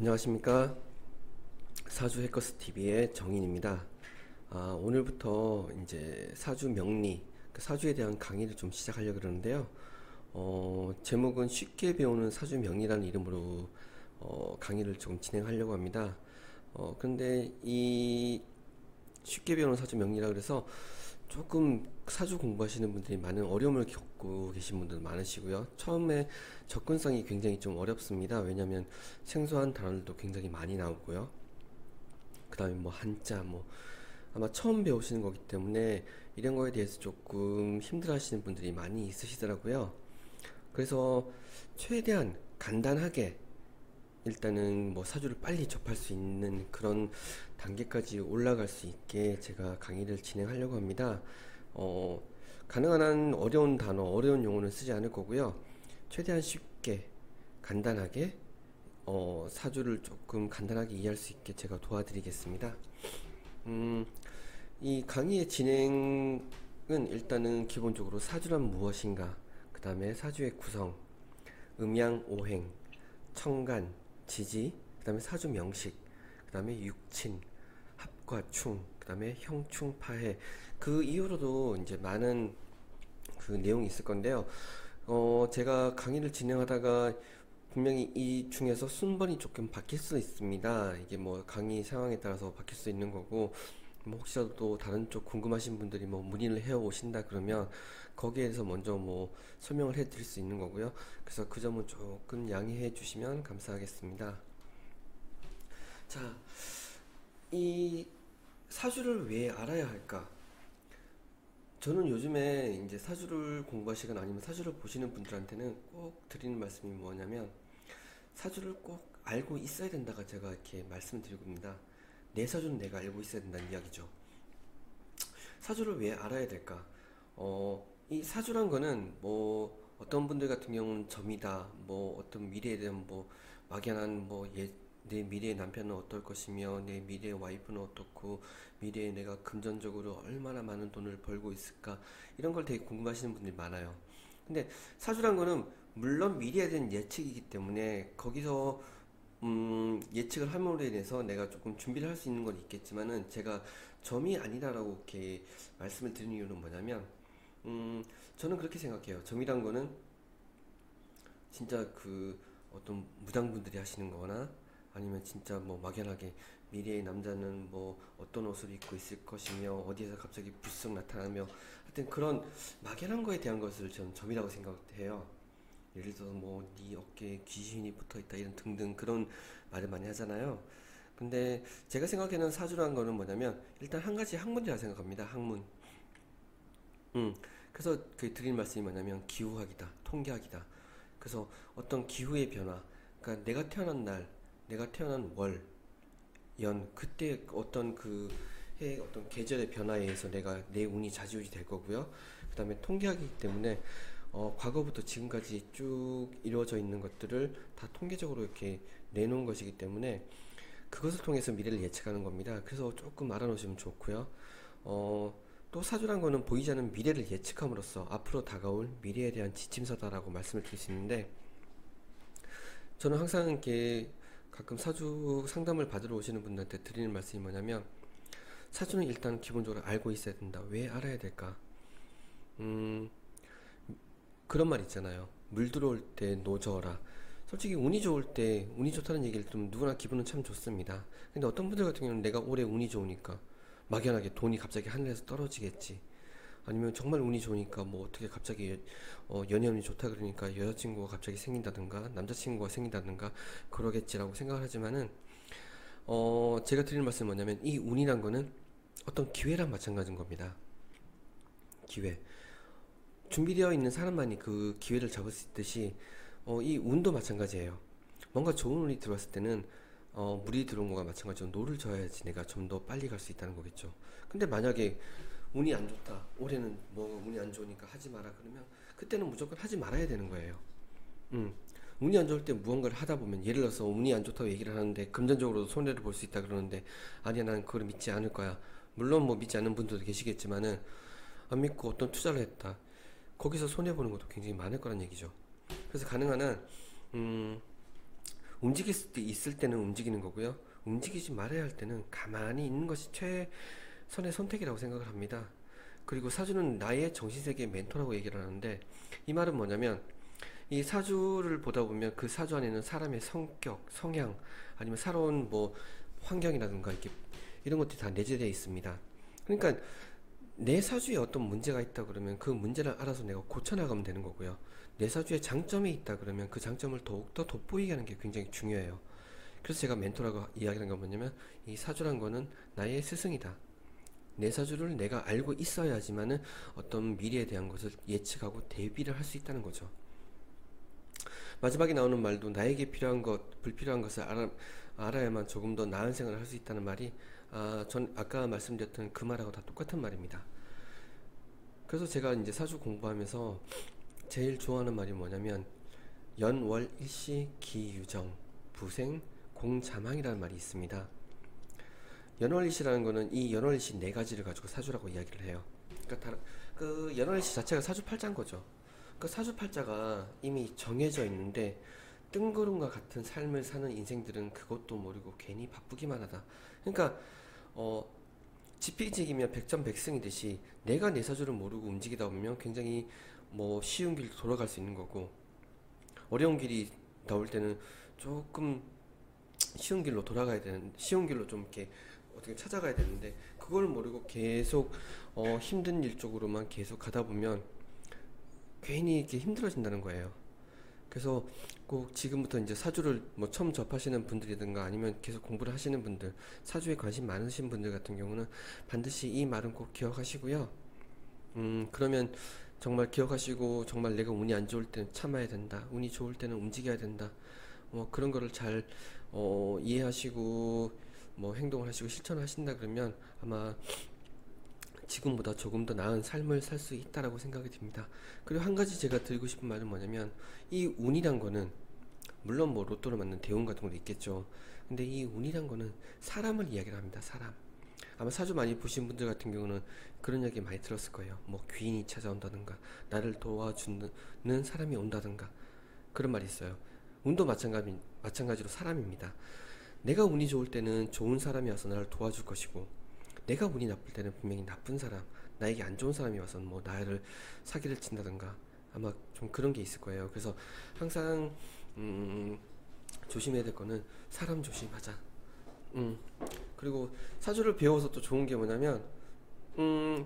안녕하십니까. 사주 해커스 TV의 정인입니다. 오늘부터 이제 사주 명리, 그 사주에 대한 강의를 좀 시작하려고 그러는데요. 제목은 쉽게 배우는 사주 명리라는 이름으로 강의를 좀 진행하려고 합니다. 그런데 이 쉽게 배우는 사주 명리라 그래서 조금 사주 공부하시는 분들이 많은 어려움을 겪고 계신 분들 많으시고요. 처음에 접근성이 굉장히 좀 어렵습니다. 왜냐하면 생소한 단어들도 굉장히 많이 나오고요. 그 다음에 뭐 한자, 뭐 아마 처음 배우시는 거기 때문에 이런 거에 대해서 조금 힘들어 하시는 분들이 많이 있으시더라고요. 그래서 최대한 간단하게 일단은 뭐 사주를 빨리 접할 수 있는 그런 단계까지 올라갈 수 있게 제가 강의를 진행하려고 합니다. 어, 가능한 한 어려운 단어, 어려운 용어는 쓰지 않을 거고요. 최대한 쉽게, 간단하게, 사주를 조금 간단하게 이해할 수 있게 제가 도와드리겠습니다. 음, 이 강의의 진행은 일단은 기본적으로 사주란 무엇인가, 그 다음에 사주의 구성, 음양, 오행, 청간, 지지, 그 다음에 사주 명식, 그 다음에 육친, 합과 충, 그 다음에 형충, 파해. 그 이후로도 이제 많은 그 내용이 있을 건데요. 제가 강의를 진행하다가 분명히 이 중에서 순번이 조금 바뀔 수 있습니다. 이게 뭐 강의 상황에 따라서 바뀔 수 있는 거고, 뭐 혹시라도 또 다른 쪽 궁금하신 분들이 뭐 문의를 해 오신다 그러면 거기에 대해서 먼저 뭐 설명을 해 드릴 수 있는 거고요. 그래서 그 점은 조금 양해해 주시면 감사하겠습니다. 자, 이 사주를 왜 알아야 할까? 저는 요즘에 이제 사주를 공부하시거나 아니면 사주를 보시는 분들한테는 꼭 드리는 말씀이 뭐냐면 사주를 꼭 알고 있어야 된다가 제가 이렇게 말씀드리고 있습니다. 내 사주는 내가 알고 있어야 된다는 이야기죠. 사주를 왜 알아야 될까? 이 사주란 거는 뭐 어떤 분들 같은 경우는 점이다, 뭐 어떤 미래에 대한 뭐 막연한 뭐 내 미래의 남편은 어떨 것이며 내 미래의 와이프는 어떻고 미래에 내가 금전적으로 얼마나 많은 돈을 벌고 있을까 이런 걸 되게 궁금하시는 분들이 많아요. 근데 사주란 거는 물론 미래에 대한 예측이기 때문에 거기서 예측을 함으로 인해서 내가 조금 준비를 할 수 있는 건 있겠지만은 제가 점이 아니다라고 이렇게 말씀을 드리는 이유는 뭐냐면 저는 그렇게 생각해요. 점이란 거는 진짜 그 어떤 무당분들이 하시는 거나 아니면 진짜 뭐 막연하게 미래의 남자는 뭐 어떤 옷을 입고 있을 것이며 어디에서 갑자기 불쑥 나타나며 하여튼 그런 막연한 거에 대한 것을 저는 점이라고 생각해요. 예를 들어서 뭐 네 어깨에 귀신이 붙어 있다 이런 등등 그런 말을 많이 하잖아요. 근데 제가 생각하는 사주라는 거는 뭐냐면 일단 한 가지 학문이라 생각합니다. 학문. 그래서 그 드릴 말씀이 뭐냐면 기후학이다, 통계학이다. 그래서 어떤 기후의 변화, 그러니까 내가 태어난 날, 내가 태어난 월, 연, 그때 어떤 그 해 어떤 계절의 변화에 의해서 내가 내 운이 좌지우지 될 거고요. 그다음에 통계학이기 때문에 과거부터 지금까지 쭉 이루어져 있는 것들을 다 통계적으로 이렇게 내놓은 것이기 때문에 그것을 통해서 미래를 예측하는 겁니다. 그래서 조금 알아놓으시면 좋고요. 또 사주란 거는 보이지 않는 미래를 예측함으로써 앞으로 다가올 미래에 대한 지침서다라고 말씀을 드릴 수 있는데 저는 항상 이렇게 가끔 사주 상담을 받으러 오시는 분들한테 드리는 말씀이 뭐냐면 사주는 일단 기본적으로 알고 있어야 된다. 왜 알아야 될까? 음, 그런 말 있잖아요. 물 들어올 때 노져라. 솔직히 운이 좋을 때 운이 좋다는 얘기를 들으면 누구나 기분은 참 좋습니다. 근데 어떤 분들 같은 경우는 내가 올해 운이 좋으니까 막연하게 돈이 갑자기 하늘에서 떨어지겠지. 아니면 정말 운이 좋으니까 뭐 어떻게 갑자기 연애운이 좋다 그러니까 여자친구가 갑자기 생긴다든가 남자친구가 생긴다든가 그러겠지라고 생각을 하지만은 제가 드리는 말씀은 뭐냐면 이 운이란 거는 어떤 기회랑 마찬가지인 겁니다. 기회. 준비되어 있는 사람만이 그 기회를 잡을 수 있듯이 이 운도 마찬가지예요. 뭔가 좋은 운이 들어왔을 때는 물이 들어온 거가 마찬가지로 노를 져야지 내가 좀 더 빨리 갈 수 있다는 거겠죠. 근데 만약에 운이 안 좋다. 올해는 뭐 운이 안 좋으니까 하지 마라 그러면 그때는 무조건 하지 말아야 되는 거예요. 음. 운이 안 좋을 때 무언가를 하다 보면 예를 들어서 운이 안 좋다고 얘기를 하는데 금전적으로도 손해를 볼 수 있다 그러는데 아니야 난 그걸 믿지 않을 거야. 물론 뭐 믿지 않는 분들도 계시겠지만은 안 믿고 어떤 투자를 했다. 거기서 손해 보는 것도 굉장히 많을 거란 얘기죠. 그래서 가능한 한 음, 움직일 수 있을 때는 움직이는 거고요. 움직이지 말아야 할 때는 가만히 있는 것이 최선의 선택이라고 생각을 합니다. 그리고 사주는 나의 정신세계의 멘토라고 얘기를 하는데, 이 말은 뭐냐면 이 사주를 보다 보면 그 사주 안에는 사람의 성격, 성향, 아니면 살아온 뭐 환경이라든가 이렇게 이런 것들이 다 내재되어 있습니다. 그러니까 내 사주에 어떤 문제가 있다 그러면 그 문제를 알아서 내가 고쳐나가면 되는 거고요. 내 사주에 장점이 있다 그러면 그 장점을 더욱더 돋보이게 하는 게 굉장히 중요해요. 그래서 제가 멘토라고 이야기하는 건 뭐냐면, 이 사주란 거는 나의 스승이다. 내 사주를 내가 알고 있어야지만은 어떤 미래에 대한 것을 예측하고 대비를 할 수 있다는 거죠. 마지막에 나오는 말도, 나에게 필요한 것, 불필요한 것을 알아야만 조금 더 나은 생활을 할 수 있다는 말이, 전 아까 말씀드렸던 그 말하고 다 똑같은 말입니다. 그래서 제가 이제 사주 공부하면서 제일 좋아하는 말이 뭐냐면, 연월일시 기유정 부생 공자망이라는 말이 있습니다. 연월일시라는 거는 이 연월일시 네 가지를 가지고 사주라고 이야기를 해요. 그러니까 그 연월일시 자체가 사주팔자인 거죠. 그 사주팔자가 이미 정해져 있는데 뜬구름과 같은 삶을 사는 인생들은 그것도 모르고 괜히 바쁘기만 하다. 그러니까 어, 지피지기면 백전백승이듯이 내가 내 사주를 모르고 움직이다 보면 굉장히 뭐 쉬운 길로 돌아갈 수 있는 거고, 어려운 길이 나올 때는 조금 쉬운 길로 돌아가야 되는, 쉬운 길로 좀 이렇게 어떻게 찾아가야 되는데, 그걸 모르고 계속 힘든 일 쪽으로만 계속 가다 보면 괜히 이렇게 힘들어진다는 거예요. 그래서 꼭 지금부터 이제 사주를 뭐 처음 접하시는 분들이든가 아니면 계속 공부를 하시는 분들, 사주에 관심 많으신 분들 같은 경우는 반드시 이 말은 꼭 기억하시고요. 그러면 정말 기억하시고, 정말 내가 운이 안 좋을 때는 참아야 된다, 운이 좋을 때는 움직여야 된다, 그런 거를 잘 이해하시고 뭐 행동을 하시고 실천하신다 그러면 아마 지금보다 조금 더 나은 삶을 살 수 있다라고 생각이 듭니다. 그리고 한 가지 제가 드리고 싶은 말은 뭐냐면, 이 운이란 거는 물론 뭐 로또를 맞는 대운 같은 것도 있겠죠. 근데 이 운이란 거는 사람을 이야기를 합니다. 사람. 아마 사주 많이 보신 분들 같은 경우는 그런 이야기 많이 들었을 거예요. 뭐 귀인이 찾아온다든가, 나를 도와주는 사람이 온다든가, 그런 말이 있어요. 운도 마찬가지로 사람입니다. 내가 운이 좋을 때는 좋은 사람이 와서 나를 도와줄 것이고, 내가 운이 나쁠 때는 분명히 나쁜 사람, 나에게 안 좋은 사람이 와서 뭐 나를 사기를 친다든가, 아마 좀 그런 게 있을 거예요. 그래서 항상 조심해야 될 거는 사람 조심하자. 그리고 사주를 배워서 또 좋은 게 뭐냐면,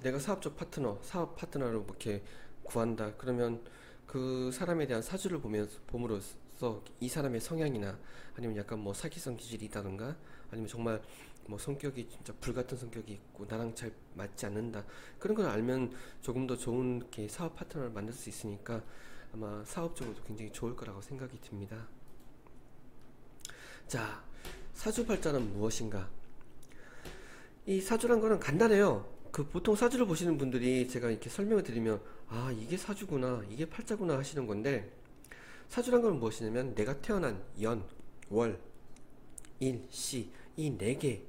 내가 사업적 파트너, 사업 파트너를 뭐 이렇게 구한다 그러면 그 사람에 대한 사주를 봄으로써 이 사람의 성향이나 아니면 약간 뭐 사기성 기질이 있다던가, 아니면 정말 뭐 성격이 진짜 불같은 성격이 있고 나랑 잘 맞지 않는다, 그런 걸 알면 조금 더 좋은 이렇게 사업 파트너를 만들 수 있으니까 아마 사업적으로도 굉장히 좋을 거라고 생각이 듭니다. 자, 사주팔자는 무엇인가? 이 사주란 거는 간단해요. 그 보통 사주를 보시는 분들이 제가 이렇게 설명을 드리면, 이게 사주구나, 이게 팔자구나 하시는 건데, 사주란 건 무엇이냐면 내가 태어난 연, 월, 일, 시, 이 네 개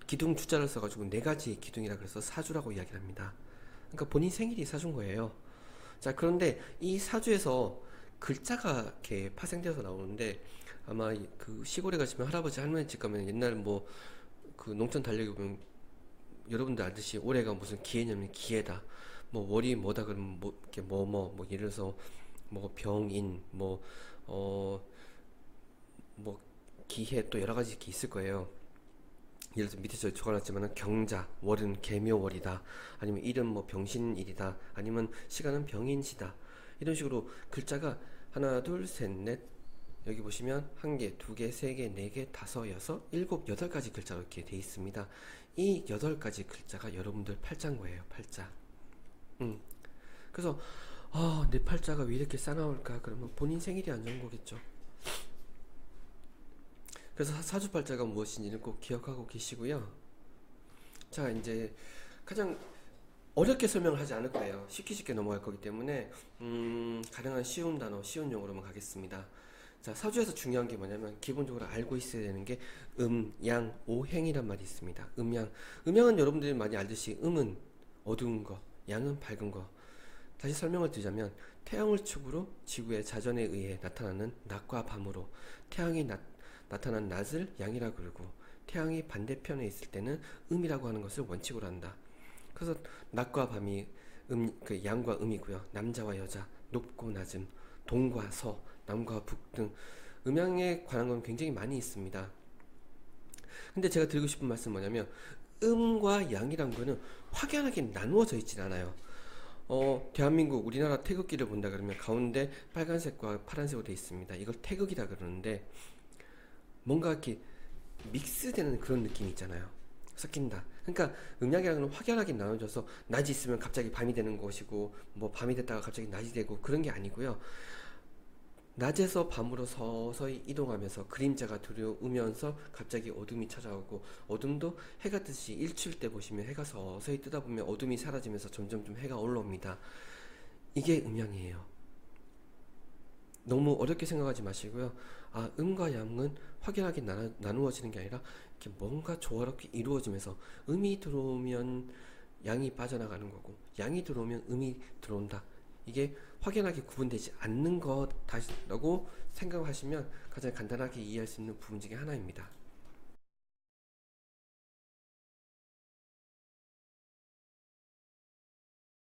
기둥 주자를 써가지고 네 가지 기둥이라 그래서 사주라고 이야기를 합니다. 그러니까 본인 생일이 사주인 거예요. 자, 그런데 이 사주에서 글자가 이렇게 파생되어서 나오는데, 아마 그 시골에 가시면 할아버지 할머니 집 가면 옛날 뭐 그 농촌 달력에 보면 여러분들 알듯이 올해가 무슨 기해냐면 기해다, 뭐 월이 뭐다 그러면 뭐 이렇게 뭐 예를 들어서 뭐 병인 뭐 기해, 또 여러 가지 이렇게 있을 거예요. 예를 들어 밑에 저 적어놨지만은 경자, 월은 개묘월이다, 아니면 일은 뭐 병신일이다, 아니면 시간은 병인시다, 이런 식으로 글자가 하나, 둘, 셋, 넷, 여기 보시면 한 개, 두 개, 세 개, 네 개, 다섯, 여섯, 일곱, 여덟 가지 글자로 이렇게 돼 있습니다. 이 여덟 가지 글자가 여러분들 팔자인 거예요. 팔자. 그래서 내 팔자가 왜 이렇게 싸나울까? 그러면 본인 생일이 안 좋은 거겠죠. 그래서 사주팔자가 무엇인지는 꼭 기억하고 계시고요. 자, 이제 가장 어렵게 설명을 하지 않을 거예요. 쉽게 넘어갈 거기 때문에 가능한 쉬운 단어, 쉬운 용어로만 가겠습니다. 자, 사주에서 중요한 게 뭐냐면 기본적으로 알고 있어야 되는 게 양, 오행이란 말이 있습니다. 음양은 여러분들이 많이 알듯이 음은 어두운 거, 양은 밝은 거. 다시 설명을 드리자면 태양을 축으로 지구의 자전에 의해 나타나는 낮과 밤으로 태양이 나타난 낮을 양이라 그러고 태양이 반대편에 있을 때는 음이라고 하는 것을 원칙으로 한다. 그래서 낮과 밤이 그 양과 음이고요. 남자와 여자, 높고 낮음, 동과 서, 남과 북 등 음양에 관한 건 굉장히 많이 있습니다. 근데 제가 드리고 싶은 말씀은 뭐냐면 음과 양이란 거는 확연하게 나누어져 있진 않아요. 대한민국 우리나라 태극기를 본다 그러면 가운데 빨간색과 파란색으로 되어 있습니다. 이걸 태극이라 그러는데 뭔가 이렇게 믹스되는 그런 느낌이 있잖아요. 섞인다. 그러니까 음양이라는 건 확연하게 나눠져서 낮이 있으면 갑자기 밤이 되는 것이고 뭐 밤이 됐다가 갑자기 낮이 되고 그런 게 아니고요. 낮에서 밤으로 서서히 이동하면서 그림자가 들어오면서 갑자기 어둠이 찾아오고 어둠도 해가 뜨듯이 일출 때 보시면 해가 서서히 뜨다 보면 어둠이 사라지면서 점점 좀 해가 올라옵니다. 이게 음양이에요. 너무 어렵게 생각하지 마시고요. 아, 음과 양은 확연하게 나누어지는 게 아니라 이렇게 뭔가 조화롭게 이루어지면서 음이 들어오면 양이 빠져나가는 거고 양이 들어오면 음이 들어온다. 이게 확연하게 구분되지 않는 것이라고 생각하시면 가장 간단하게 이해할 수 있는 부분 중에 하나입니다.